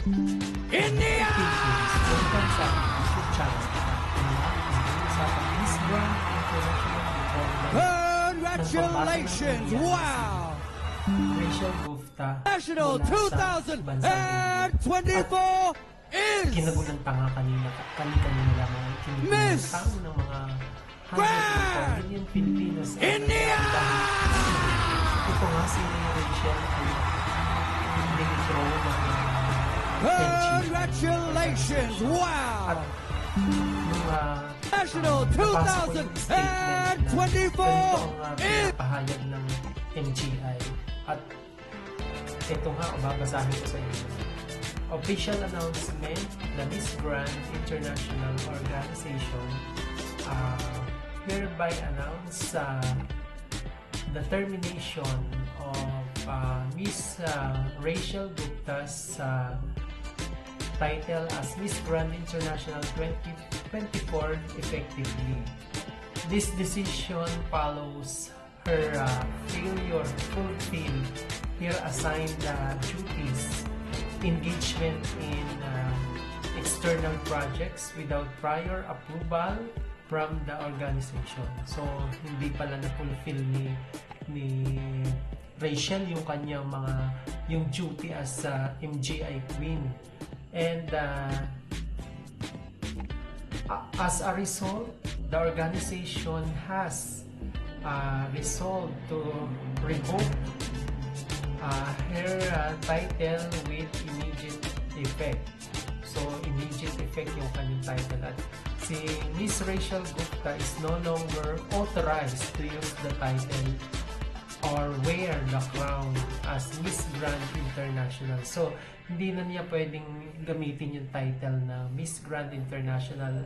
India! Welcome sa YouTube channel. Sa Miss Grand International Congratulations! Wow! Rachel Gupta National mula sa bansang 2024 is kinagulang tanga kanina lamang Miss kinagulantang ng mga 100 million Filipinos India! Ito nga si Rachel ay nilitro ng Congratulations! Wow! National 2024 is pahayag ng MGI at ito nga babasahin ko sa inyo. Official announcement, the Miss Grand International Organization hereby announce the termination of Miss Rachel Gupta's title as Miss Grand International 2024 effectively. This decision follows her failure to fulfill her assigned duties, engagement in external projects without prior approval from the organization. So, hindi pala na-fulfill ni Rachel yung kanyang yung duty as MGI Queen. And as a result, the organization has resolved to revoke her title with immediate effect. So, immediate effect yung kanyang title. At si Miss Rachel Gupta is no longer authorized to use the title or wear the crown as Miss Grand International. So, hindi na niya pwedeng gamitin yung title na Miss Grand International.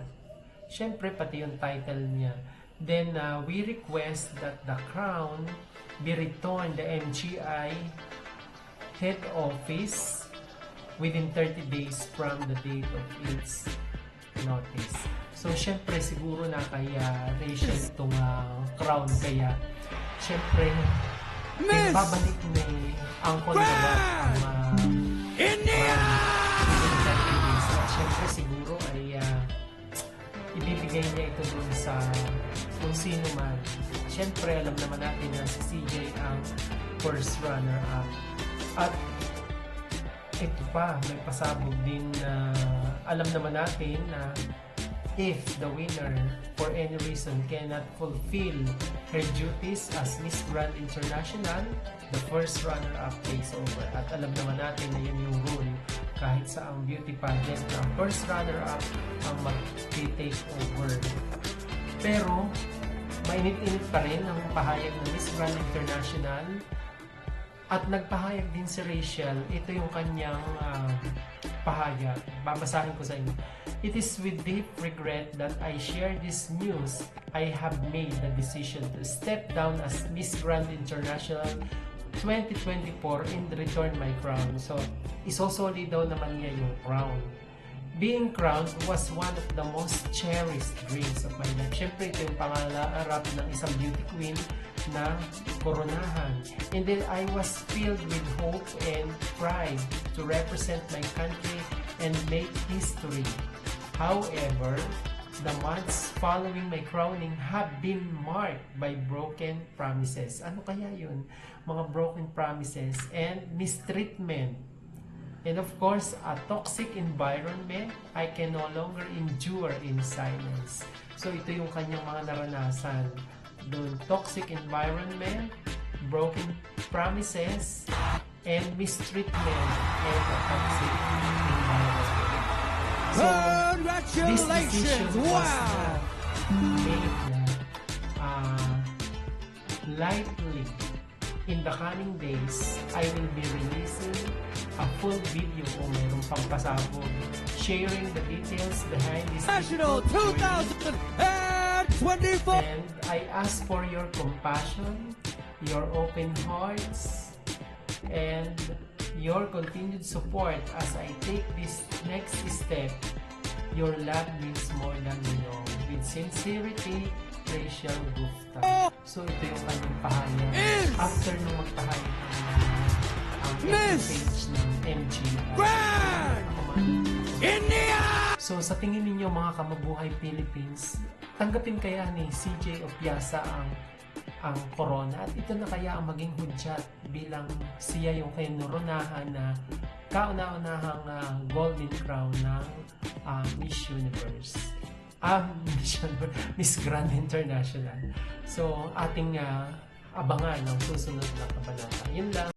Siyempre, pati yung title niya. Then, we request that the crown be returned the MGI head office within 30 days from the date of its notice. So, siyempre, siguro na kay Rachel itong crown. Kaya, siyempre, babalik ni Uncle Noah ang India! At siyempre, siguro ay ibibigay niya ito dun sa kung sino man. Siyempre, alam naman natin na si CJ ang first runner-up. At ito pa, may pasabog din na alam naman natin na if the winner for any reason cannot fulfill her duties as Miss Grand International, the first runner-up takes over. At alam naman natin na yun yung rule kahit sa ang beauty pageant na first runner-up ang mag-take over. Pero mainit-init pa rin ang pahayag ng Miss Grand International at nagpahayag din si Rachel. Ito yung kanyang pahayag. Babasahin ko sa inyo. It is with deep regret that I share this news. I have made the decision to step down as Miss Grand International 2024 and return my crown. So, isosoli daw naman niya yung crown. Being crowned was one of the most cherished dreams of my life. Siyempre, ito yung pangarap ng isang beauty queen na koronahan. And then, I was filled with hope and pride to represent my country and make history. However, the months following my crowning have been marked by broken promises. Ano kaya yun? Mga broken promises and mistreatment. And of course, a toxic environment I can no longer endure in silence. So ito yung kanyang mga naranasan. Doon, toxic environment, broken promises, and mistreatment and a toxic environment. So, congratulations! Wow! Made lightly. In the coming days, I will be releasing a full video o mayroong pampasabog sharing the details behind this National 2024! And I ask for your compassion, your open hearts, and your continued support as I take this next step. Your love means more than you know. With sincerity, Rachel Gupta. So ito yung kanyang pahayag. After nung magpahayag ang page ng MGI. So sa tingin ninyo mga kamabuhay Philippines, tanggapin kaya ni CJ Opiasa ang corona at ito na kaya ang maging hudyat bilang siya yung kinoronahan na kauna-unahang golden crown ng Miss Universe. Miss Grand International. So ating abangan ang susunod na kabanata. Yun lang.